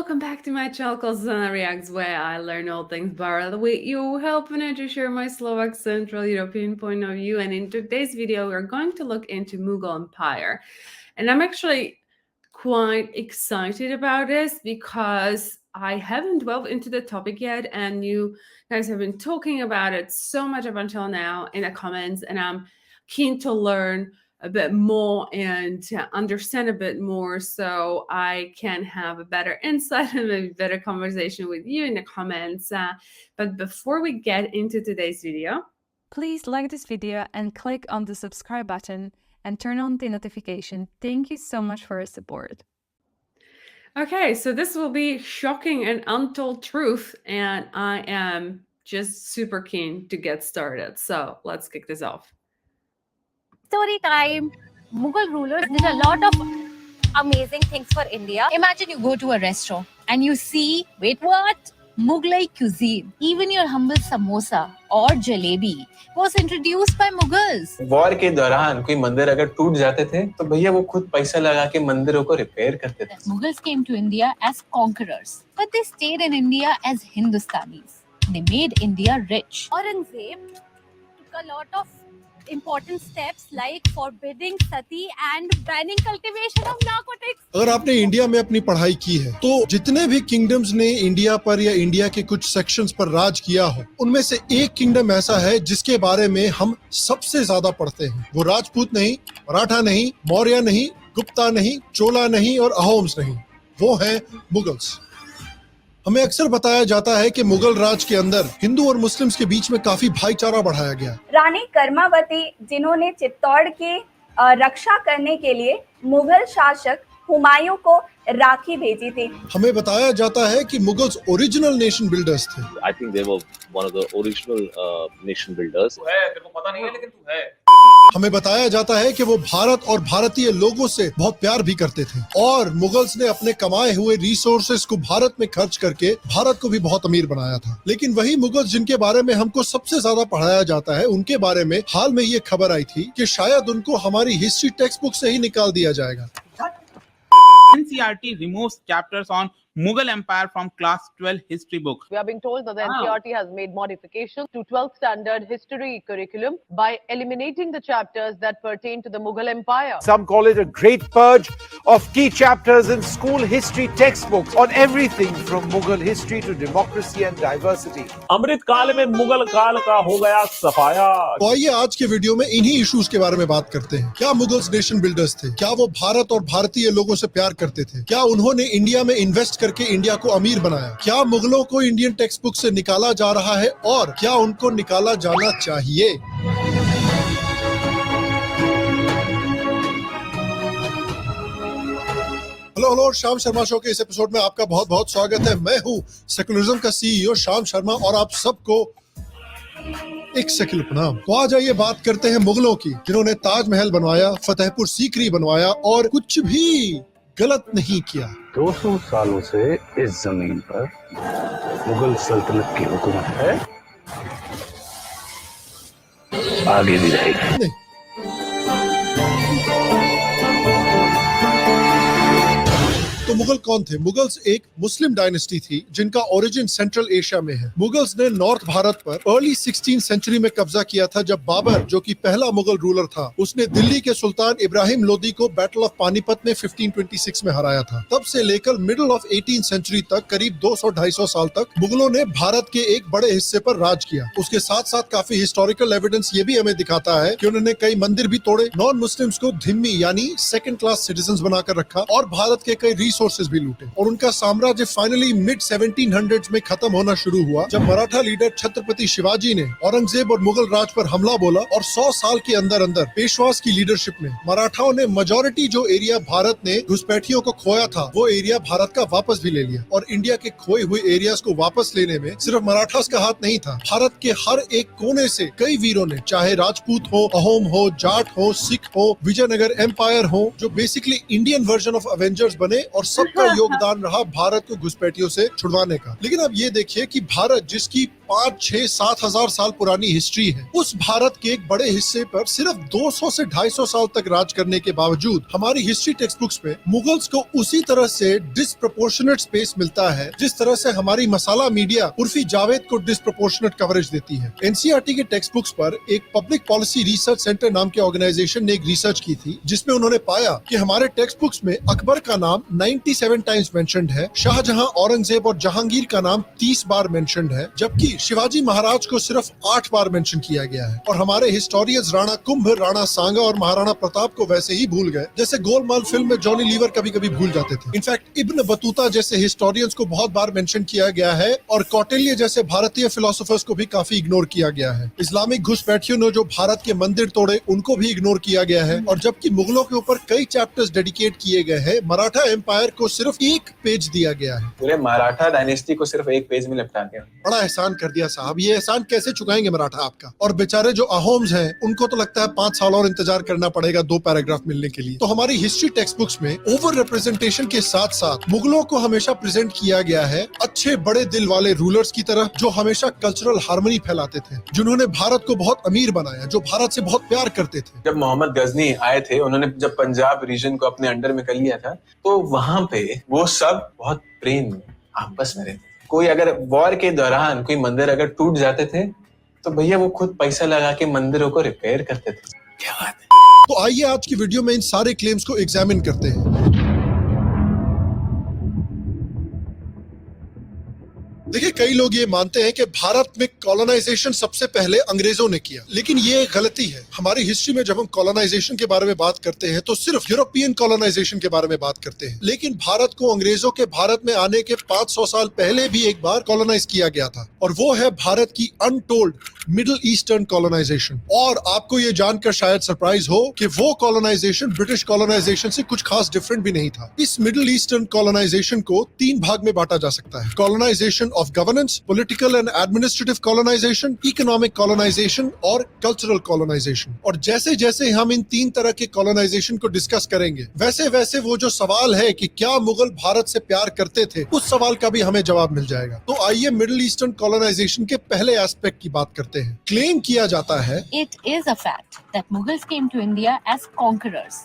welcome back to my channel called Zuzana Reacts, where I learn all things Bharat with you, helping to share my Slovak Central European point of view. And in today's video, we're going to look into Mughal Empire. And I'm actually quite excited about this because I haven't delved into the topic yet, and you guys have been talking about it so much up until now in the comments, and I'm keen to learn a bit more and to understand a bit more so I can have a better insight and a better conversation with you in the comments. But before we get into today's video, please like this video and click on the subscribe button and turn on the notification. Thank you so much for your support. Okay, so this will be shocking and untold truth, and I am just super keen to get started. So let's kick this off. Story time. Mughal rulers did a lot of amazing things for India. Imagine you go to a restaurant and you see, wait, what? Mughlai cuisine. Even your humble samosa or jalebi was introduced by Mughals. War के दौरान कोई मंदिर अगर टूट जाते थे तो भैया वो खुद पैसा लगा के मंदिरों को रिपेयर करते थे. Mughals came to India as conquerors, but they stayed in India as Hindustanis. They made India rich. Aurangzeb took a lot of important steps like forbidding sati and banning cultivation of narcotics. अगर आपने India में अपनी पढ़ाई की है तो जितने भी किंगडम्स ने इंडिया पर या इंडिया के कुछ सेक्शंस पर राज किया हो, उनमें से एक किंगडम ऐसा है जिसके बारे में हम सबसे ज्यादा पढ़ते हैं. वो राजपूत नहीं, मराठा नहीं, मौर्य नहीं, गुप्ता नहीं, चोला नहीं और अहोम्स नहीं, वो है मुगल्स. हमें अक्सर बताया जाता है कि मुगल राज के अंदर हिंदू और मुस्लिम्स के बीच में काफी भाईचारा बढ़ाया गया. रानी कर्मावती, जिन्होंने चित्तौड़ की रक्षा करने के लिए मुगल शासक हुमायूं को राखी भेजी थी. हमें बताया जाता है कि मुगल्स ओरिजिनल नेशन बिल्डर्स थे. I think they were one of the original nation builders. तू है, तेरे को पता नहीं है लेकिन तू है. हमें बताया जाता है कि वो भारत और भारतीय लोगों से बहुत प्यार भी करते थे और मुगल्स ने अपने कमाए हुए रिसोर्सेज को भारत में खर्च करके भारत को भी बहुत अमीर बनाया था. लेकिन वही मुगल्स जिनके बारे में हमको सबसे ज्यादा पढ़ाया जाता है, उनके बारे में हाल में ये खबर आई थी कि शायद उनको हमारी हिस्ट्री टेक्स्ट बुक से ही निकाल दिया जाएगा. NCERT removes chapters on Mughal Empire from class 12 history book. We are being told that the NCERT has made modifications to 12th standard history curriculum by eliminating the chapters that pertain to the Mughal Empire. Some call it a great purge of key chapters in school history textbooks on everything from Mughal history to democracy and diversity. अमृत काल में मुगल काल का हो गया सफाया. तो आइए आज के वीडियो में इन्हीं इश्यूज के बारे में बात करते हैं. क्या मुगल्स नेशन बिल्डर्स थे? क्या वो भारत और भारतीय लोगों से प्यार करते थे? क्या उन्होंने इंडिया में इन्वेस्ट करके इंडिया को अमीर बनाया? क्या मुगलों को इंडियन टेक्स्ट बुक से निकाला जा रहा है और क्या उनको निकाला जाना चाहिए? हेलो, श्याम शर्मा शो के इस एपिसोड में आपका बहुत बहुत स्वागत है. मैं हूँ सेकुलरिज्म का सीईओ श्याम शर्मा और आप सबको एक सेकुलर प्रणाम. तो आज आइए बात करते हैं मुगलों की, जिन्होंने ताजमहल बनवाया, फतेहपुर सीकरी बनवाया और कुछ भी गलत नहीं किया. 200 सालों से इस जमीन पर मुगल सल्तनत की हुकूमत है, आगे भी रहेगी. तो मुगल कौन थे? मुगल्स एक मुस्लिम डायनेस्टी थी जिनका ओरिजिन सेंट्रल एशिया में है. मुगल्स ने नॉर्थ भारत पर अर्ली 16th सेंचुरी में कब्जा किया था, जब बाबर, जो कि पहला मुगल रूलर था, उसने दिल्ली के सुल्तान इब्राहिम लोदी को बैटल ऑफ पानीपत में 1526 में हराया था. तब से लेकर मिडिल ऑफ 18th सेंचुरी तक करीब 200-250 साल तक मुगलों ने भारत के एक बड़े हिस्से पर राज किया. उसके साथ साथ काफी हिस्टोरिकल एविडेंस ये भी हमें दिखाता है कि उन्होंने कई मंदिर भी तोड़े, नॉन मुस्लिम्स को धिम्मी यानी सेकंड क्लास सिटीजन्स बनाकर रखा और भारत के कई रिसोर्सेज भी लूटे. और उनका साम्राज्य फाइनली मिड 1700s में खत्म होना शुरू हुआ जब मराठा लीडर छत्रपति शिवाजी ने औरंगजेब और मुगल राज पर हमला बोला और 100 साल के अंदर अंदर पेशवास की लीडरशिप में मराठाओं ने मेजॉरिटी जो एरिया भारत ने घुसपैठियों को खोया था, वो एरिया भारत का वापस भी ले लिया. और इंडिया के खोए हुए एरियाज को वापस लेने में सिर्फ मराठास का हाथ नहीं था. भारत के हर एक कोने से कई वीरों ने, चाहे राजपूत हो, अहोम हो, जाट हो, सिख हो, विजयनगर एम्पायर हो, जो basically Indian version of Avengers बने और सबका योगदान रहा भारत को घुसपैठियों से छुड़वाने का. लेकिन अब ये देखिए कि भारत जिसकी 5, 6, 7 हजार साल पुरानी हिस्ट्री है, उस भारत के एक बड़े हिस्से पर सिर्फ 200 से 250 साल तक राज करने के बावजूद हमारी हिस्ट्री टेक्स्ट बुक्स में मुगल्स को उसी तरह से डिस्प्रपोर्शनेट स्पेस मिलता है जिस तरह से हमारी मसाला मीडिया उर्फी जावेद को डिस्प्रपोर्शनेट कवरेज देती है। एनसीईआरटी के टेक्स्ट बुक्स पर एक पब्लिक पॉलिसी रिसर्च सेंटर नाम के ऑर्गेनाइजेशन ने एक रिसर्च की थी जिसमें उन्होंने पाया कि हमारे टेक्स्ट बुक्स में अकबर का नाम 97 टाइम्स मेंशन्ड है, शाहजहां, औरंगजेब और जहांगीर का नाम 30 बार मेंशन्ड है, जबकि शिवाजी महाराज को सिर्फ 8 बार मेंशन किया गया है। और हमारे हिस्टोरियंस राणा कुंभ, राणा सांगा और महाराणा प्रताप को वैसे ही भूल गए जैसे गोलमाल फिल्म में जॉनी लीवर कभी कभी भूल जाते थे। इनफैक्ट इब्न बतूता जैसे हिस्टोरियंस को बहुत बार मेंशन किया गया है और कौटिल्य जैसे भारतीय फिलोसोफर्स को भी काफी इग्नोर किया गया है। इस्लामिक घुसपैठियों ने जो भारत के मंदिर तोड़े उनको भी इग्नोर किया गया है। और जबकि मुगलों के ऊपर कई चैप्टर्स डेडिकेट किए गए हैं, मराठा एम्पायर को सिर्फ एक पेज दिया गया है। पूरे मराठा डायनेस्टी को सिर्फ एक पेज में लिपटा दिया। बड़ा एहसान कर दिया साहब, ये एहसान कैसे चुकाएंगे मराठा आपका। और बेचारे जो अहोम्स हैं उनको तो लगता है 5 साल और इंतजार करना पड़ेगा 2 पैराग्राफ मिलने के लिए। तो हमारी हिस्ट्री टेक्स्ट बुक्स में ओवर रिप्रेजेंटेशन के साथ साथ मुगलों को हमेशा प्रेजेंट किया गया है अच्छे बड़े दिल वाले रूलर्स की तरह जो हमेशा कल्चरल हार्मनी फैलाते थे, जिन्होंने भारत को बहुत अमीर बनाया, जो भारत से बहुत प्यार करते थे। जब मोहम्मद गजनी आए थे, उन्होंने जब पंजाब रीजन को अपने अंडर में कर लिया था, तो वहां पे वो सब बहुत प्रेम में आपस में रहते। कोई अगर वॉर के दौरान कोई मंदिर अगर टूट जाते थे तो भैया वो खुद पैसा लगा के मंदिरों को रिपेयर करते थे। क्या बात है। तो आइए आज की वीडियो में इन सारे क्लेम्स को एग्जामिन करते हैं। देखिए, कई लोग ये मानते हैं कि भारत में कॉलोनाइजेशन सबसे पहले अंग्रेजों ने किया, लेकिन ये गलती है। हमारी हिस्ट्री में जब हम कॉलोनाइजेशन के बारे में बात करते हैं तो सिर्फ यूरोपियन कॉलोनाइजेशन के बारे में बात करते हैं, लेकिन भारत को अंग्रेजों के भारत में आने के 500 साल पहले भी एक बार कॉलोनाइज किया गया था, और वो है भारत की अनटोल्ड मिडिल ईस्टर्न कॉलोनाइजेशन। और आपको ये जानकर शायद सरप्राइज हो कि वो कॉलोनाइजेशन ब्रिटिश कॉलोनाइजेशन से कुछ खास डिफरेंट भी नहीं था। इस मिडिल ईस्टर्न कॉलोनाइजेशन को 3 भाग में बांटा जा सकता है: colonisation of governance, political and administrative colonization, economic colonization और cultural colonization। और जैसे जैसे हम इन 3 तरह के colonization को डिस्कस करेंगे, वैसे वैसे वो जो सवाल है कि क्या मुगल भारत से प्यार करते थे, उस सवाल का भी हमें जवाब मिल जाएगा। तो आइए मिडिल ईस्टर्न colonization के पहले एस्पेक्ट की बात करते हैं। क्लेम किया जाता है It is a fact that Mughals came to India as conquerors,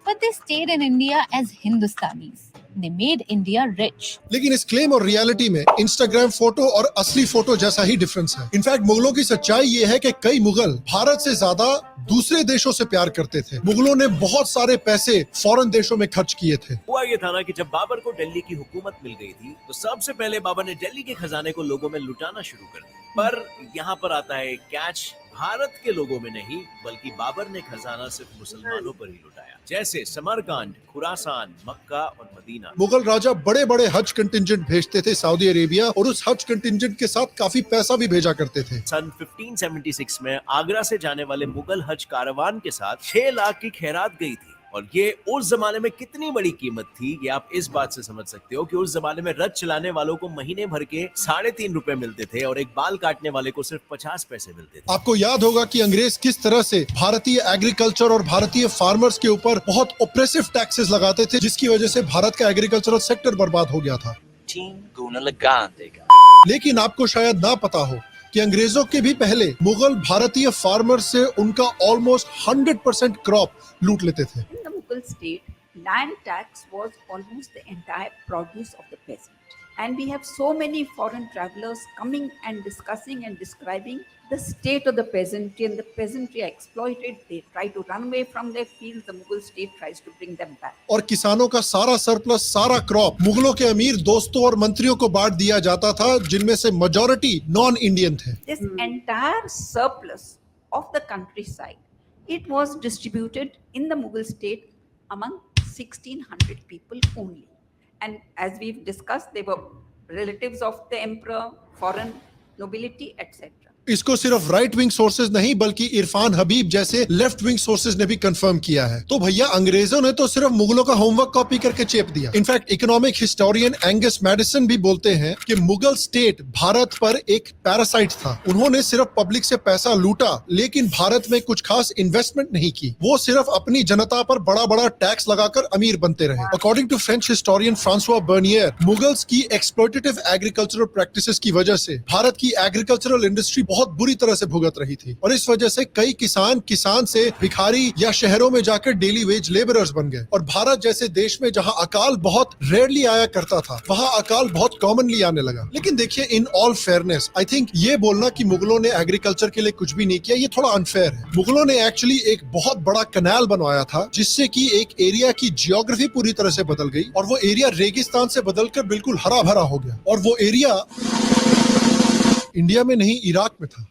but they stayed in India as Hindustanis. They made India rich. लेकिन इस क्लेम और रियलिटी में इंस्टाग्राम फोटो और असली फोटो जैसा ही डिफरेंस है। इनफैक्ट मुगलों की सच्चाई ये है कि कई मुगल भारत से ज्यादा दूसरे देशों से प्यार करते थे। मुगलों ने बहुत सारे पैसे फॉरेन देशों में खर्च किए थे। हुआ ये था ना कि जब बाबर को दिल्ली की हुकूमत मिल गई थी तो सबसे पहले बाबर ने दिल्ली के खजाने को लोगों में लुटाना शुरू कर दिया। पर यहाँ पर आता है कैच, भारत के लोगों में नहीं बल्कि बाबर ने खजाना सिर्फ मुसलमानों पर ही लुटाया, जैसे समरकंद, खुरासान, मक्का और मदीना। मुगल राजा बड़े बड़े हज कंटिंजेंट भेजते थे सऊदी अरेबिया, और उस हज कंटिंजेंट के साथ काफी पैसा भी भेजा करते थे। सन 1576 में आगरा से जाने वाले मुगल हज कारवान के साथ 6 लाख की खैरात गई थी, और ये उस जमाने में कितनी बड़ी कीमत थी ये आप इस बात से समझ सकते हो कि उस जमाने में रथ चलाने वालों को महीने भर के 3.5 रुपए मिलते थे और एक बाल काटने वाले को सिर्फ 50 पैसे मिलते थे। आपको याद होगा कि अंग्रेज किस तरह से भारतीय एग्रीकल्चर और भारतीय फार्मर्स के ऊपर बहुत ऑप्रेसिव टैक्सेस लगाते थे, जिसकी वजह से भारत का एग्रीकल्चरल सेक्टर बर्बाद हो गया था। लेकिन आपको शायद ना पता हो कि अंग्रेजों के भी पहले मुगल भारतीय फार्मर से उनका ऑलमोस्ट 100% क्रॉप लूट लेते थे। In the Mughal state, land tax was almost the entire produce of the peasant. And we have so many foreign travelers coming and discussing and describing the state of the peasantry, and the peasantry are exploited. They try to run away from their fields. The Mughal state tries to bring them back. और किसानों का सारा surplus, सारा crop मुगलों के अमीर दोस्तों और मंत्रियों को बांट दिया जाता था, जिनमें से मेजॉरिटी नॉन इंडियन थे। This entire surplus of the countryside, it was distributed in the Mughal state among 1,600 people only. And as we've discussed, they were relatives of the emperor, foreign nobility, etc. इसको सिर्फ right wing sources नहीं बल्कि इरफान हबीब जैसे left wing sources ने भी confirm किया है। तो भैया अंग्रेजों ने तो सिर्फ मुगलों का होमवर्क कॉपी करके चेप दिया। In fact economic historian Angus Maddison भी बोलते हैं कि मुगल स्टेट भारत पर एक पैरासाइट था। उन्होंने सिर्फ पब्लिक से पैसा लूटा लेकिन भारत में कुछ खास इन्वेस्टमेंट नहीं की। वो सिर्फ अपनी जनता पर बड़ा बड़ा टैक्स लगाकर अमीर बनते रहे। According to French historian Francois Bernier, Mughals की एक्सप्लॉयटेटिव एग्रीकल्चरल प्रैक्टिसेस की वजह से भारत की एग्रीकल्चरल इंडस्ट्री बहुत बुरी तरह से भुगत रही थी और इस वजह से कई किसान से भिखारी या शहरों में जाकर डेली वेज लेबरर्स बन गए। और भारत जैसे देश में जहां अकाल बहुत रेयरली आया करता था वहां अकाल बहुत कॉमनली आने लगा। लेकिन देखिए, in all fairness I think ये बोलना कि मुगलों ने एग्रीकल्चर के लिए कुछ भी नहीं किया, ये थोड़ा अनफेयर है। मुगलों ने एक्चुअली एक बहुत बड़ा कैनाल बनवाया था जिससे कि एक एरिया की जियोग्राफी पूरी तरह से बदल गई और वो एरिया रेगिस्तान से बदलकर बिल्कुल हरा भरा हो गया। और वो एरिया इंडिया में नहीं, इराक में था।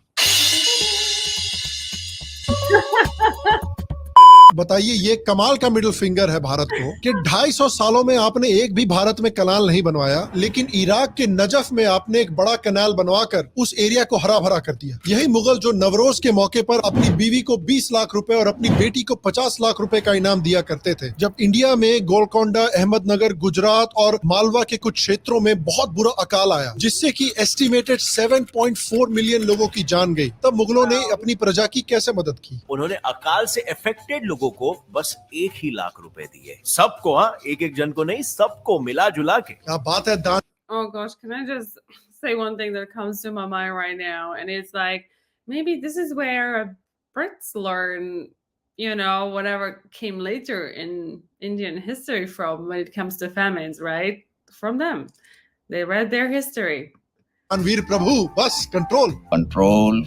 बताइए, ये कमाल का मिडिल फिंगर है भारत को कि 250 सालों में आपने एक भी भारत में कनाल नहीं बनवाया, लेकिन इराक के नजफ में आपने एक बड़ा कनाल बनवाकर उस एरिया को हरा भरा कर दिया। यही मुगल जो नवरोज के मौके पर अपनी बीवी को 20 लाख रुपए और अपनी बेटी को 50 लाख रुपए का इनाम दिया करते थे। जब इंडिया में गोलकोंडा, अहमदनगर, गुजरात और मालवा के कुछ क्षेत्रों में बहुत बुरा अकाल आया जिससे कि एस्टिमेटेड 7.4 मिलियन लोगों की जान गई, तब मुगलों ने अपनी प्रजा की कैसे मदद की? उन्होंने अकाल से अफेक्टेड लोगों को बस 1 ही लाख रुपए दिए। सबको, हाँ, एक जन को नहीं, सबको मिला जुला के। क्या बात है दान। Oh gosh, can I just say one thing that comes to my mind right now? And it's like, maybe this is where Brits learn, you know, whatever came later in Indian history from when it comes to famines, right? From them. They read their history. वीर प्रभु, बस control.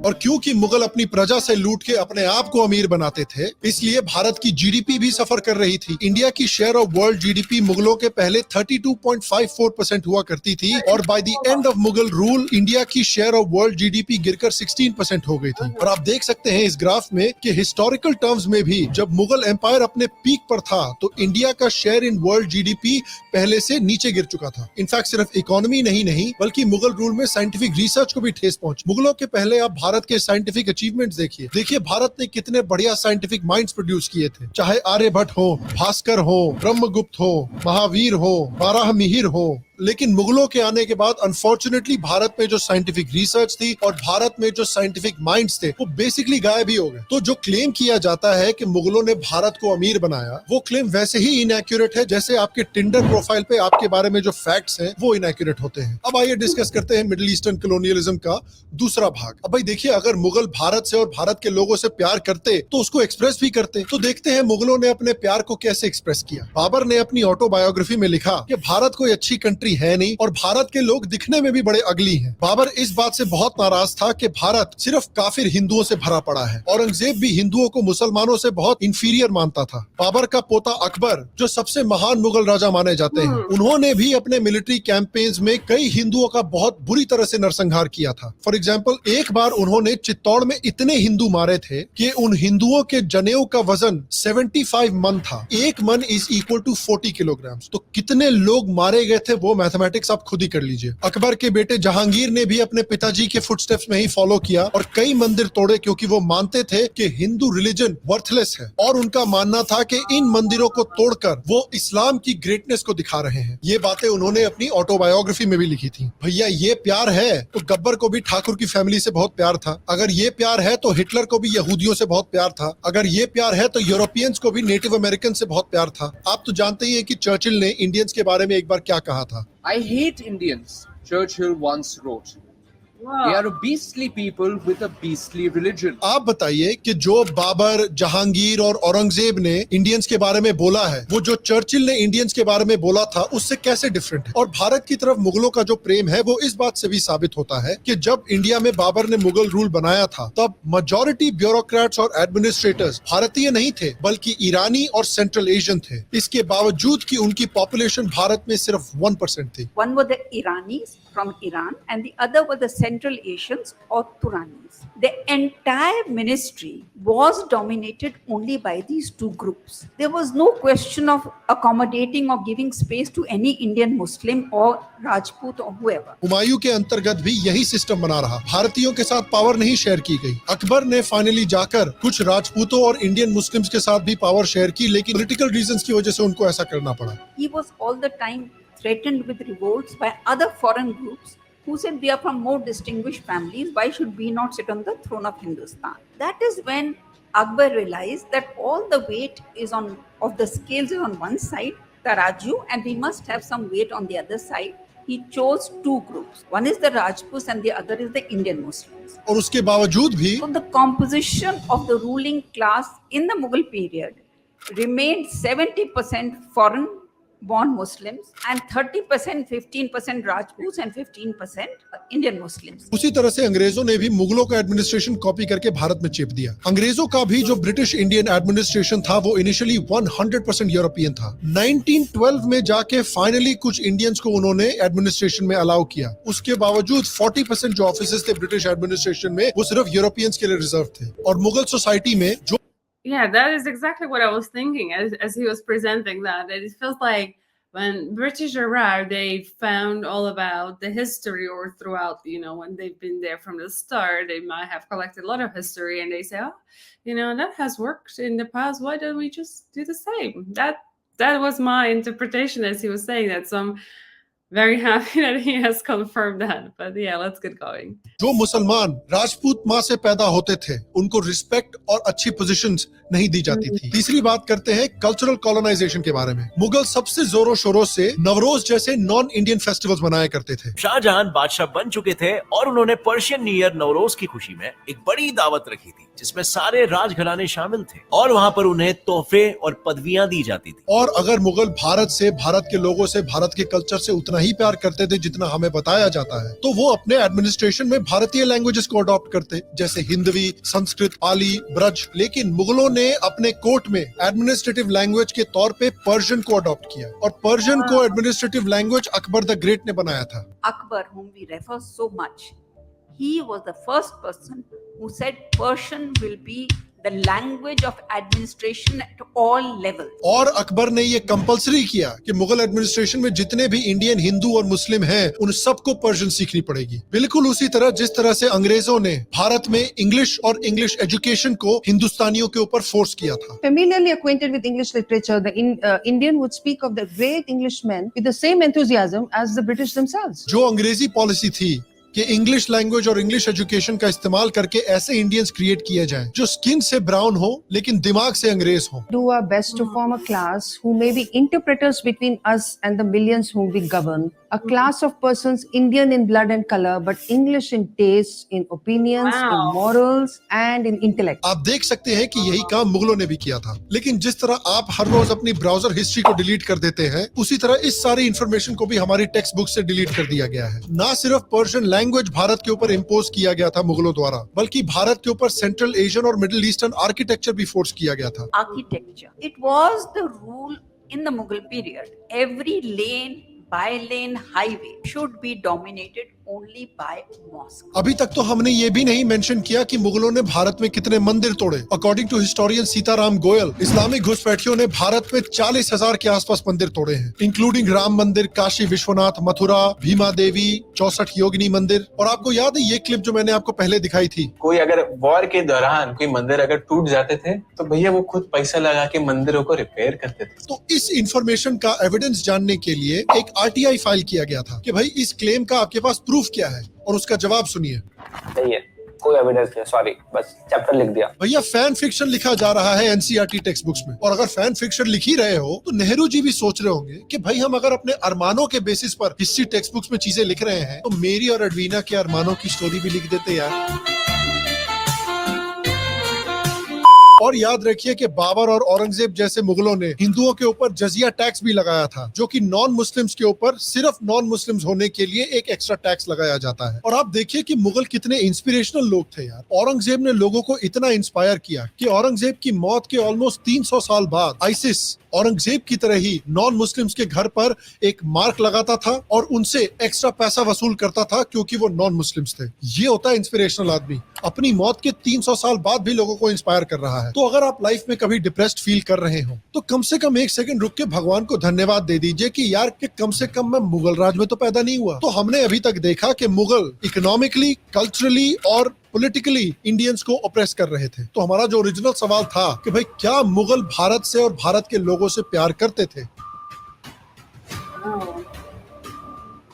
और क्योंकि मुगल अपनी प्रजा से लूट के अपने आप को अमीर बनाते थे, इसलिए भारत की जीडीपी भी सफर कर रही थी। इंडिया की शेयर ऑफ वर्ल्ड जीडीपी मुगलों के पहले 32.54% हुआ करती थी और by the end of Mughal rule India की शेयर ऑफ वर्ल्ड जीडीपी गिरकर 16% हो गई थी। और आप देख सकते हैं इस ग्राफ में कि हिस्टोरिकल टर्म्स में भी जब मुगल एम्पायर अपने पीक पर था तो इंडिया का शेयर इन वर्ल्ड जीडीपी पहले से नीचे गिर चुका था। इनफैक्ट सिर्फ इकोनॉमी नहीं बल्कि मुगल रूल में साइंटिफिक रिसर्च को भी ठेस पहुंची। मुगलों के पहले आप भारत के साइंटिफिक अचीवमेंट्स देखिए भारत ने कितने बढ़िया साइंटिफिक माइंड्स प्रोड्यूस किए थे, चाहे आर्यभट्ट हो, भास्कर हो, ब्रह्मगुप्त हो, महावीर हो, बाराहमिहिर हो। लेकिन मुगलों के आने के बाद अनफॉर्चुनेटली भारत में जो साइंटिफिक रिसर्च थी और भारत में जो साइंटिफिक माइंड्स थे वो बेसिकली गायब ही हो गए। तो जो क्लेम किया जाता है कि मुगलों ने भारत को अमीर बनाया, वो क्लेम वैसे ही इनएक्यूरेट है जैसे आपके टिंडर प्रोफाइल पे आपके बारे में जो फैक्ट्स हैं वो इनएक्यूरेट होते हैं। अब आइए डिस्कस करते हैं मिडिल ईस्टर्न कॉलोनियलिज्म का दूसरा भाग। अब भाई देखिए, अगर मुगल भारत से और भारत के लोगों से प्यार करते तो उसको एक्सप्रेस भी करते। तो देखते हैं मुगलों ने अपने प्यार को कैसे एक्सप्रेस किया। बाबर ने अपनी ऑटोबायोग्राफी में लिखा कि भारत कोई अच्छी कंट्री है नहीं और भारत के लोग दिखने में भी बड़े अगली हैं। बाबर इस बात से बहुत नाराज था कि भारत सिर्फ काफिर हिंदुओं से भरा पड़ा है। औरंगजेब भी हिंदुओं को मुसलमानों से बहुत इंफीरियर मानता था। बाबर का पोता अकबर, जो सबसे महान मुगल राजा माने जाते हैं, उन्होंने भी अपने मिलिट्री कैंपेन्स में कई हिंदुओं का बहुत बुरी तरह से नरसंहार किया था। फॉर एग्जाम्पल, एक बार उन्होंने चित्तौड़ में इतने हिंदू मारे थे कि उन हिंदुओं के जनेऊ का वजन 75 मन था। 1 मन इज इक्वल टू 40 किलोग्राम। तो कितने लोग मारे गए थे वो मैथमेटिक्स आप खुद ही कर लीजिए। अकबर के बेटे जहांगीर ने भी अपने पिताजी के फुटस्टेप्स में ही फॉलो किया और कई मंदिर तोड़े क्योंकि वो मानते थे कि हिंदू रिलीजन वर्थलेस है और उनका मानना था कि इन मंदिरों को तोड़कर वो इस्लाम की ग्रेटनेस को दिखा रहे हैं। ये बातें उन्होंने अपनी ऑटोबायोग्राफी में भी लिखी थी। भैया, ये प्यार है तो गब्बर को भी ठाकुर की फैमिली से बहुत प्यार था। अगर ये प्यार है तो हिटलर को भी यहूदियों से बहुत प्यार था। अगर ये प्यार है तो यूरोपियंस को भी नेटिव अमेरिकन से बहुत प्यार था। आप तो जानते ही है कि चर्चिल ने इंडियंस के बारे में एक बार क्या कहा था। I hate Indians, Churchill once wrote. They are a beastly people with a beastly religion. आप बताइए कि जो बाबर, जहांगीर और औरंगजेब ने इंडियंस के बारे में बोला है, वो जो चर्चिल ने इंडियंस के बारे में बोला था उससे कैसे डिफरेंट है। और भारत की तरफ मुगलों का जो प्रेम है वो इस बात से भी साबित होता है कि जब इंडिया में बाबर ने मुगल रूल बनाया था तब मेजॉरिटी ब्यूरोक्रेट्स और एडमिनिस्ट्रेटर्स भारतीय नहीं थे बल्कि ईरानी और सेंट्रल एशियन थे। इसके बावजूद कि उनकी पॉपुलेशन भारत में सिर्फ 1% थी। One were the Iranis from Iran and the other were the Central Central Asians or Turanis. The entire ministry was dominated only by these two groups. There was no question of accommodating or giving space to any Indian Muslim or Rajput or whoever. Humayun के अंतर्गत भी यही system बना रहा। भारतीयों के साथ power नहीं शेयर की गई। अकबर ने फाइनली जाकर कुछ राजपूतों और इंडियन मुस्लिम्स के साथ भी पावर शेयर की, लेकिन पॉलिटिकल रीजंस की वजह से उनको ऐसा करना पड़ा। He was all the time threatened with revolts by other foreign groups who said we are from more distinguished families, why should we not sit on the throne of Hindustan? That is when Akbar realized that all the weight is of the scales is on one side, Taraju, and we must have some weight on the other side. He chose two groups. One is the Rajputs and the other is the Indian Muslims. और उसके बावजूद भी So the composition of the ruling class in the Mughal period remained 70% foreign born Muslims and 30%, 15% Rajputs and 15% Indian Muslims. उसी तरह से अंग्रेजों ने भी मुगलों का एडमिनिस्ट्रेशन कॉपी करके भारत में चेप दिया। अंग्रेजों का भी जो ब्रिटिश इंडियन एडमिनिस्ट्रेशन था वो इनिशियली 100% यूरोपियन था। 1912 में जाके फाइनली कुछ इंडियंस को उन्होंने एडमिनिस्ट्रेशन में अलाउ किया। उसके बावजूद 40% जो ऑफिसेस थे ब्रिटिश एडमिनिस्ट्रेशन में वो सिर्फ यूरोपियंस के लिए रिजर्व थे। और मुगल सोसाइटी में जो Yeah, that is exactly what I was thinking as he was presenting that. It feels like when British arrived, they found all about the history, or throughout, when they've been there from the start, they might have collected a lot of history, and they say, oh, that has worked in the past. Why don't we just do the same? That was my interpretation as he was saying that. So I'm very happy that he has confirmed that. But yeah, let's get going. जो मुसलमान राजपूत माँ से पैदा होते थे उनको respect और अच्छी पोजीशंस नहीं दी जाती थी। तीसरी बात करते हैं कल्चरल कॉलोनाइजेशन के बारे में। मुगल सबसे जोरों शोरों से नवरोज जैसे नॉन इंडियन फेस्टिवल्स मनाया करते थे। शाहजहां बादशाह बन चुके थे और उन्होंने पर्शियन न्यू ईयर नवरोज की खुशी में एक बड़ी दावत रखी थी जिसमें सारे राजघराने शामिल थे और वहाँ पर उन्हें तोहफे और पदवियां दी जाती थी। और अगर मुगल भारत से, भारत के लोगों से, भारत के कल्चर से उतना ही प्यार करते थे जितना हमें बताया जाता है, तो वो अपने एडमिनिस्ट्रेशन में भारतीय लैंग्वेजेस को अडॉप्ट करते, जैसे हिंदवी, संस्कृत, पाली, ब्रज। लेकिन मुगलों ने अपने कोर्ट में एडमिनिस्ट्रेटिव लैंग्वेज के तौर पे पर्शियन को अडॉप्ट किया और पर्शियन को administrative language Akbar the great ने बनाया था। Akbar, whom we refer so much, he was the first person who said Persian will be the language of administration at all levels. और अकबर ने ये कंपलसरी किया कि मुगल एडमिनिस्ट्रेशन में जितने भी इंडियन, हिंदू और मुस्लिम हैं, उन सबको पर्शियन सीखनी पड़ेगी। बिल्कुल उसी तरह जिस तरह से अंग्रेजों ने भारत में इंग्लिश और इंग्लिश एजुकेशन को हिंदुस्तानियों के ऊपर फोर्स किया था। Familiarly acquainted with English literature, the Indian would speak of the great Englishmen with the same enthusiasm as the British themselves. जो अंग्रेजी पॉलिसी थी कि इंग्लिश लैंग्वेज और इंग्लिश एजुकेशन का इस्तेमाल करके ऐसे इंडियंस क्रिएट किए जाएं जो स्किन से ब्राउन हो लेकिन दिमाग से अंग्रेज हो। Do our best to form a class who may be interpreters between us and the millions whom we govern. A class of persons Indian in blood and color, but English in taste, in opinions, in morals, and in intellect. आप देख सकते हैं कि यही काम मुगलों ने भी किया था। लेकिन जिस तरह आप हर रोज अपनी ब्राउजर हिस्ट्री को डिलीट कर देते हैं, उसी तरह इस सारी इंफॉर्मेशन को भी हमारी टेक्स्ट बुक से डिलीट कर दिया गया है। ना सिर्फ पर्शियन लैंग्वेज भारत के ऊपर इम्पोज किया गया था मुगलों द्वारा, बल्कि भारत के ऊपर सेंट्रल एशियन और मिडिल ईस्टर्न आर्किटेक्चर भी फोर्स किया गया था। Architecture. It was the rule in the Mughal period. Every lane, by-lane highway should be dominated only by mosques. अभी तक तो हमने ये भी नहीं मेंशन किया कि मुगलों ने भारत में कितने मंदिर तोड़े। According to historian Sitaram Goel, Islamic घुसपैठियों ने भारत में 40,000 के आसपास मंदिर तोड़े हैं, इंक्लूडिंग राम मंदिर, काशी विश्वनाथ, मथुरा, भीमा देवी, 64 योगिनी मंदिर। और आपको याद है ये क्लिप जो मैंने आपको पहले दिखाई थी? कोई अगर वॉर के दौरान कोई मंदिर अगर टूट जाते थे तो भैया वो खुद पैसा लगा के मंदिरों को रिपेयर करते थे। तो इस इंफॉर्मेशन का एविडेंस जानने के लिए एक RTI फाइल किया गया था कि भाई इस क्लेम का आपके पास प्रूफ क्या है, और उसका जवाब सुनिए। नहीं है, कोई एविडेंस नहीं, सॉरी, बस चैप्टर लिख दिया। भैया फैन फिक्शन लिखा जा रहा है NCERT टेक्स्ट बुक्स में, और अगर फैन फिक्शन लिख ही रहे हो तो नेहरू जी भी सोच रहे होंगे कि भाई हम अगर अपने अरमानों के बेसिस पर हिस्ट्री टेक्स्ट बुक्स में चीजें लिख रहे हैं तो मेरी और एडवीना के अरमानों की स्टोरी भी लिख देते यार। और याद रखिए कि बाबर और औरंगजेब जैसे मुगलों ने हिंदुओं के ऊपर जजिया टैक्स भी लगाया था, जो कि नॉन मुस्लिम्स के ऊपर सिर्फ नॉन मुस्लिम्स होने के लिए एक एक्स्ट्रा टैक्स लगाया जाता है। और आप देखिए कि मुगल कितने इंस्पिरेशनल लोग थे यार। औरंगजेब ने लोगों को इतना इंस्पायर किया कि औरंगजेब की मौत के ऑलमोस्ट 300 साल बाद आइसिस औरंगजेब की तरह ही नॉन मुस्लिम्स के घर पर एक मार्क लगाता था और उनसे एक्स्ट्रा पैसा वसूल करता था क्योंकि वो नॉन मुस्लिम्स थे। ये होता है इंस्पिरेशनल आदमी, अपनी मौत के 300 साल बाद भी लोगों को इंस्पायर कर रहा है। तो अगर आप लाइफ में कभी डिप्रेस्ड फील कर रहे हो तो कम से कम एक सेकंड रुक के भगवान को धन्यवाद दे दीजिए कि यार कि कम से कम मैं मुगल राज में तो पैदा नहीं हुआ। तो हमने अभी तक देखा कि मुगल इकोनॉमिकली, कल्चरली और पॉलिटिकली इंडियंस को ऑप्रेस कर रहे थे। तो हमारा जो ओरिजिनल सवाल था कि भाई क्या मुगल भारत से और भारत के लोगों से प्यार करते थे?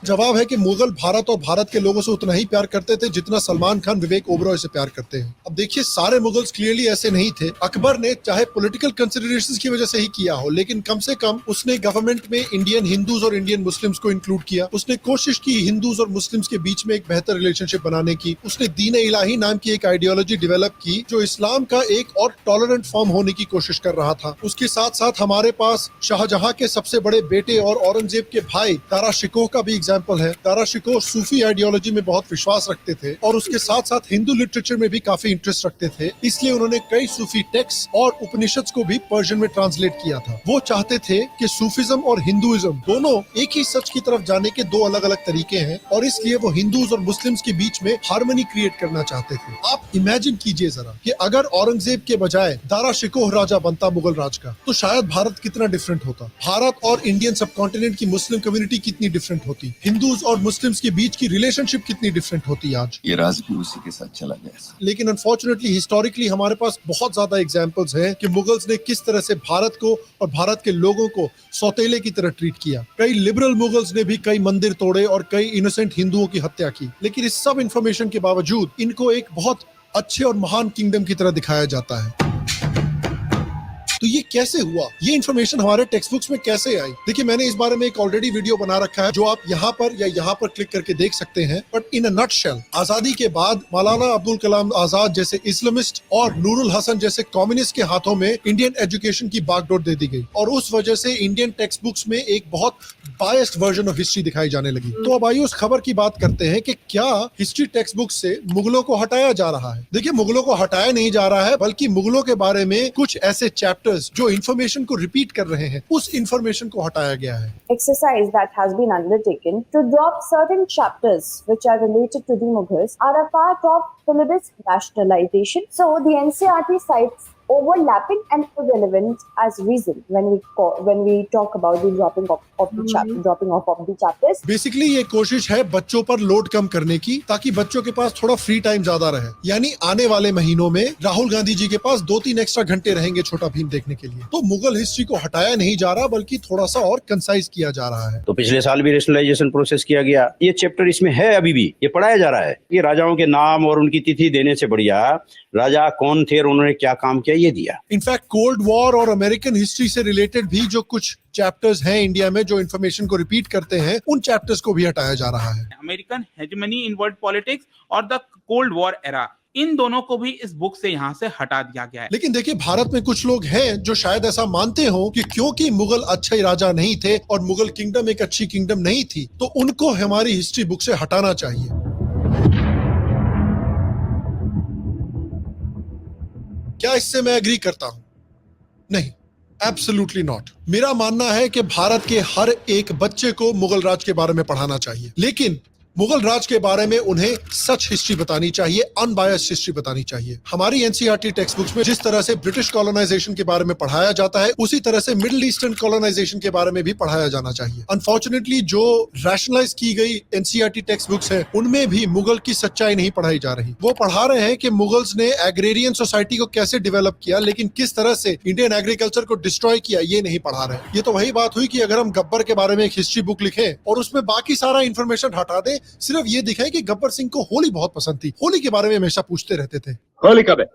जवाब है कि मुगल भारत और भारत के लोगों से उतना ही प्यार करते थे जितना सलमान खान विवेक ओबरॉय से प्यार करते हैं। अब देखिए सारे मुगल्स क्लियरली ऐसे नहीं थे। अकबर ने चाहे पॉलिटिकल कंसिडरेशंस की वजह से ही किया हो, लेकिन कम से कम उसने गवर्नमेंट में इंडियन हिंदूज और इंडियन मुस्लिम्स को इंक्लूड किया। उसने कोशिश की हिंदूज और मुस्लिम्स के बीच में एक बेहतर रिलेशनशिप बनाने की। उसने दीन इलाही नाम की एक आइडियोलॉजी डेवलप की जो इस्लाम का एक और टॉलरेंट फॉर्म होने की कोशिश कर रहा था। उसके साथ साथ हमारे पास शाहजहां के सबसे बड़े बेटे और औरंगजेब के भाई दारा शिकोह का भी एग्जाम्पल है। दारा शिकोह सूफी आइडियोलॉजी में बहुत विश्वास रखते थे और उसके साथ साथ हिंदू लिटरेचर में भी काफी इंटरेस्ट रखते थे। इसलिए उन्होंने कई सूफी टेक्स्ट और उपनिषद को भी पर्शियन में ट्रांसलेट किया था। वो चाहते थे कि सूफिज्म और हिंदुइज्म दोनों एक ही सच की तरफ जाने के दो अलग अलग तरीके हैं और इसलिए वो हिंदूज और मुस्लिम्स के बीच में हार्मनी क्रिएट करना चाहते थे। आप इमेजिन कीजिए जरा कि अगर औरंगजेब के बजाय दारा शिकोह राजा बनता मुगल राज का, तो शायद भारत कितना डिफरेंट होता। भारत और इंडियन सब कॉन्टिनेंट की मुस्लिम कम्युनिटी कितनी डिफरेंट होती। हिंदूज और मुस्लिम्स के बीच की रिलेशनशिप कितनी डिफरेंट होती आज। ये राज भी उसी के साथ चला गया। लेकिन अनफॉर्चुनेटली हिस्टोरिकली हमारे पास बहुत ज्यादा एग्जांपल्स हैं कि मुगल्स ने किस तरह से भारत को और भारत के लोगों को सौतेले की तरह ट्रीट किया। कई लिबरल मुगल्स ने भी कई मंदिर तोड़े और कई इनोसेंट हिंदुओं की हत्या की। लेकिन इस सब इंफॉर्मेशन के बावजूद इनको एक बहुत अच्छे और महान किंगडम की तरह दिखाया जाता है। तो ये कैसे हुआ? ये इन्फॉर्मेशन हमारे टेक्स्ट बुक्स में कैसे आई? देखिए मैंने इस बारे में एक ऑलरेडी वीडियो बना रखा है जो आप यहाँ पर या यहाँ पर क्लिक करके देख सकते हैं। बट इन अ नटशेल, आजादी के बाद मौलाना अब्दुल कलाम आजाद जैसे इस्लामिस्ट और नूरुल हसन जैसे कम्युनिस्ट के हाथों में इंडियन एजुकेशन की बागडोर दे दी गई और उस वजह से इंडियन टेक्स्ट बुक्स में एक बहुत बायस्ड वर्जन ऑफ हिस्ट्री दिखाई जाने लगी। तो अब आइए उस खबर की बात करते हैं कि क्या हिस्ट्री टेक्स्ट बुक से मुगलों को हटाया जा रहा है। देखिए मुगलों को हटाया नहीं जा रहा है, बल्कि मुगलों के बारे में कुछ ऐसे चैप्टर्स जो इंफॉर्मेशन को रिपीट कर रहे हैं उस इंफॉर्मेशन को हटाया गया है। Exercise that has been undertaken to drop certain chapters which are related to the Mughals are a part of syllabus rationalization. So the NCERT cites overlapping and irrelevant as reason when we talk about the dropping off of the chapters. Basically ये कोशिश है बच्चों पर load कम करने की ताकि बच्चों के पास थोड़ा फ्री टाइम ज्यादा रहे। यानी आने वाले महीनों में राहुल गांधी जी के पास 2-3 एक्स्ट्रा घंटे रहेंगे छोटा भीम देखने के लिए। तो मुगल हिस्ट्री को हटाया नहीं जा रहा बल्कि थोड़ा सा और कंसाइज किया जा रहा है। तो पिछले साल भी रेशनलाइजेशन प्रोसेस किया गया। ये चैप्टर इसमें है, अभी भी ये पढ़ाया जा रहा है। ये राजाओं के नाम और उनकी तिथि देने से बढ़िया राजा कौन थे और उन्होंने क्या काम किया ये दिया। इनफैक्ट कोल्ड वॉर और अमेरिकन हिस्ट्री से रिलेटेड भी जो कुछ चैप्टर्स हैं इंडिया में जो इन्फॉर्मेशन को रिपीट करते हैं उन चैप्टर्स को भी हटाया जा रहा है। American hegemony in world politics और द कोल्ड वॉर एरा, इन दोनों को भी इस बुक से यहाँ से हटा दिया गया है। लेकिन देखिए भारत में कुछ लोग हैं जो शायद ऐसा मानते हो कि क्योंकि मुगल अच्छे राजा नहीं थे और मुगल किंगडम एक अच्छी किंगडम नहीं थी तो उनको हमारी हिस्ट्री बुक से हटाना चाहिए। क्या इससे मैं एग्री करता हूं? नहीं, एब्सोल्युटली नॉट। मेरा मानना है कि भारत के हर एक बच्चे को मुगल राज के बारे में पढ़ाना चाहिए, लेकिन मुगल राज के बारे में उन्हें सच हिस्ट्री बतानी चाहिए, अनबायस्ड हिस्ट्री बतानी चाहिए। हमारी एनसीईआरटी टेक्स्ट बुक्स में जिस तरह से ब्रिटिश कॉलोनाइजेशन के बारे में पढ़ाया जाता है उसी तरह से मिडिल ईस्टर्न कॉलोनाइजेशन के बारे में भी पढ़ाया जाना चाहिए। अनफॉर्चुनेटली जो रैशनलाइज की गई एनसीईआरटी टेक्स्ट बुक्स है उनमें भी मुगल की सच्चाई नहीं पढ़ाई जा रही। वो पढ़ा रहे हैं कि मुगल्स ने एग्रेरियन सोसाइटी को कैसे डेवलप किया, लेकिन किस तरह से इंडियन एग्रीकल्चर को डिस्ट्रॉय किया ये नहीं पढ़ा रहे। ये तो वही बात हुई कि अगर हम गब्बर के बारे में एक हिस्ट्री बुक लिखें और उसमें बाकी सारा इन्फॉर्मेशन हटा दें, सिर्फ ये दिखाए कि गब्बर सिंह को होली बहुत पसंद थी, होली के बारे में हमेशा पूछते रहते थे। होली कब है?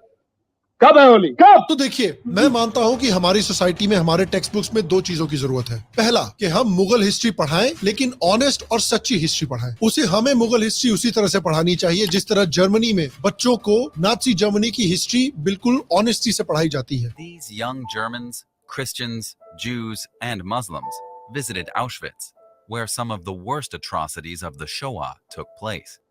कब है होली कब? तो देखिए, मैं मानता हूं कि हमारी सोसाइटी में हमारे टेक्स्ट बुक्स में दो चीजों की जरूरत है। पहला कि हम मुगल हिस्ट्री पढ़ाएं, लेकिन ऑनेस्ट और सच्ची हिस्ट्री पढ़ाएं। उसे हमें मुगल हिस्ट्री उसी तरह से पढ़ानी चाहिए जिस तरह जर्मनी में बच्चों को नाजी जर्मनी की हिस्ट्री बिल्कुल ऑनेस्टी से पढ़ाई जाती है। These young Germans, Christians, Jews, and Muslims visited Auschwitz, where some of the worst atrocities of the Shoah took place.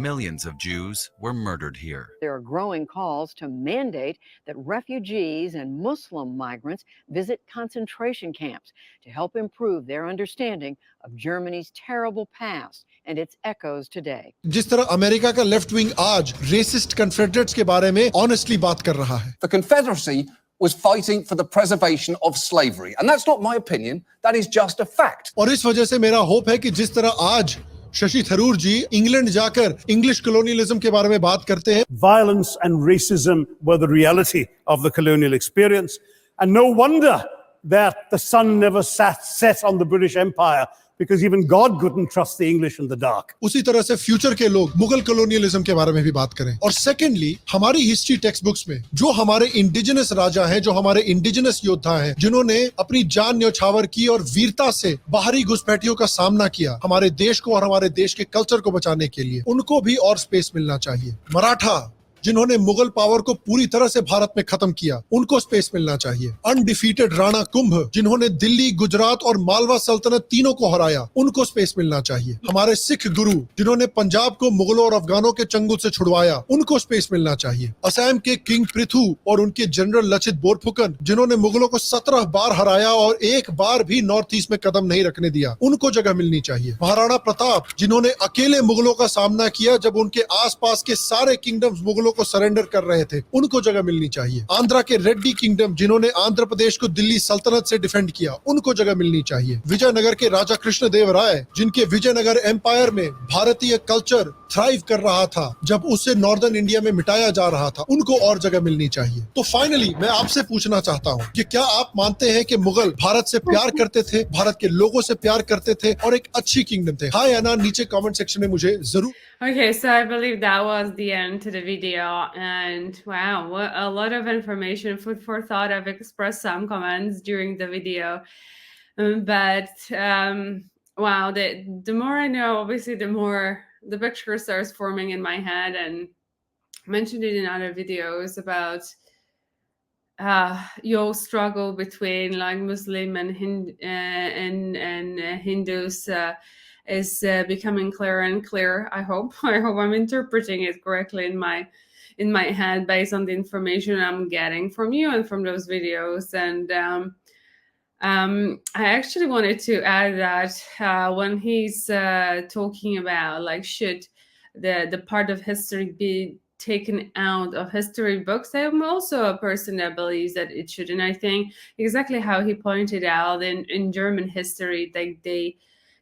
Millions of Jews were murdered here. There are growing calls to mandate that refugees and Muslim migrants visit concentration camps to help improve their understanding of Germany's terrible past and its echoes today. जिस तरह America का left wing आज resist Confederates के बारे में honestly बात कर रहा है। The Confederacy was fighting for the preservation of slavery, and that's not my opinion, that is just a fact. और इस वजह से मेरा होप है कि जिस तरह आज शशि थरूर जी इंग्लैंड जाकर इंग्लिश कॉलोनियलिज्म के बारे में बात करते हैं। Violence and racism were the reality of the colonial experience, and no wonder that the sun never set on the British Empire, because even God couldn't trust the English in the dark. उसी तरह से future के लोग Mughal colonialism के बारे में भी बात करें। और सेकेंडली, हमारी हिस्ट्री टेक्स्ट बुक्स में जो हमारे इंडिजिनस राजा हैं, जो हमारे इंडिजिनस योद्धा हैं, जिन्होंने अपनी जान न्यौछावर की और वीरता से बाहरी घुसपैठियों का सामना किया हमारे देश को और हमारे देश के कल्चर को बचाने के लिए, उनको भी और स्पेस मिलना चाहिए। मराठा जिन्होंने मुगल पावर को पूरी तरह से भारत में खत्म किया, उनको स्पेस मिलना चाहिए। अनडिफीटेड राणा कुंभ जिन्होंने दिल्ली, गुजरात और मालवा सल्तनत तीनों को हराया, उनको स्पेस मिलना चाहिए। हमारे सिख गुरु जिन्होंने पंजाब को मुगलों और अफगानों के चंगुल से छुड़वाया, उनको स्पेस मिलना चाहिए। असम के किंग पृथु और उनके जनरल लचित बोरफुकन जिन्होंने मुगलों को 17 बार हराया और एक बार भी नॉर्थ ईस्ट में कदम नहीं रखने दिया, उनको जगह मिलनी चाहिए। महाराणा प्रताप जिन्होंने अकेले मुगलों का सामना किया जब उनके आसपास के सारे किंगडम्स मुगलों को सरेंडर कर रहे थे, उनको जगह मिलनी चाहिए। आंध्रा के रेड्डी किंगडम जिन्होंने आंध्र प्रदेश को दिल्ली सल्तनत से डिफेंड किया, उनको जगह मिलनी चाहिए। विजयनगर के राजा कृष्णदेव राय जिनके विजयनगर एम्पायर में भारतीय कल्चर थ्राइव कर रहा था जब उसे नॉर्दर्न इंडिया में मिटाया जा रहा था, उनको और जगह मिलनी चाहिए। तो फाइनली मैं आपसे पूछना चाहता हूँ कि क्या आप मानते हैं कि मुगल भारत से प्यार करते थे, भारत के लोगों से प्यार करते थे और एक अच्छी किंगडम थे? हाय अना, नीचे कमेंट सेक्शन में मुझे जरूर। Okay, so I believe that was the end to the video, and wow, what a lot of information, food for thought. I've expressed some comments during the video, but wow, the more I know, obviously, the more the picture starts forming in my head, and I mentioned it in other videos about your struggle between like Muslim and Hindus. Is becoming clearer and clearer. I hope I'm interpreting it correctly in my head based on the information I'm getting from you and from those videos. And I actually wanted to add that when he's talking about like should the part of history be taken out of history books, I'm also a person that believes that it should. And I think exactly how he pointed out in German history,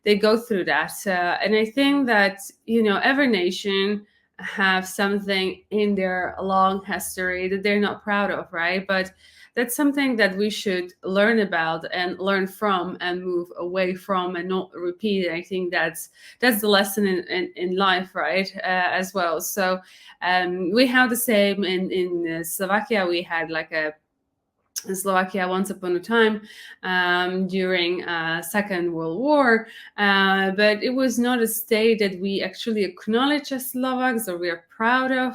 they go through that. And I think that, you know, every nation have something in their long history that they're not proud of, right? But that's something that we should learn about and learn from and move away from and not repeat. I think that's the lesson in life, right? As well. So we have the same in Slovakia. We had like in Slovakia once upon a time during Second World War, but it was not a state that we actually acknowledge as Slovaks or we are proud of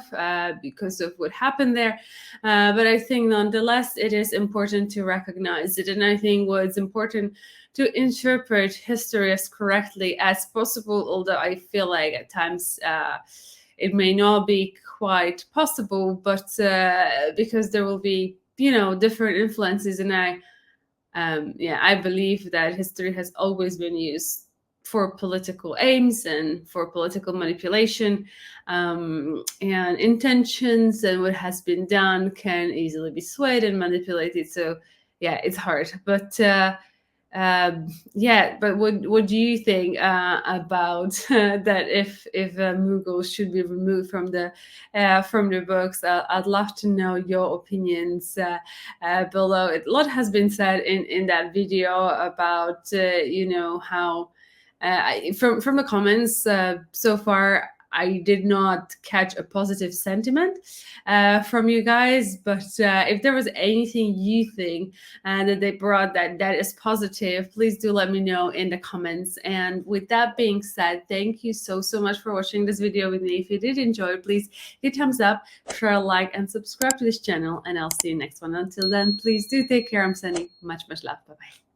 because of what happened there. But I think nonetheless it is important to recognize it, and I think what's important to interpret history as correctly as possible, although I feel like at times it may not be quite possible, but because there will be, you know, different influences, and I believe that history has always been used for political aims and for political manipulation, and intentions, and what has been done can easily be swayed and manipulated. So yeah, it's hard, but but what do you think about that? If Mughals should be removed from the books? I'd love to know your opinions below. A lot has been said in that video about you know how from the comments so far. I did not catch a positive sentiment from you guys. But if there was anything you think that they brought that is positive, please do let me know in the comments. And with that being said, thank you so much for watching this video with me. If you did enjoy it, please hit thumbs up, share a like, and subscribe to this channel, and I'll see you next one. Until then, please do take care. I'm sending much love. Bye bye.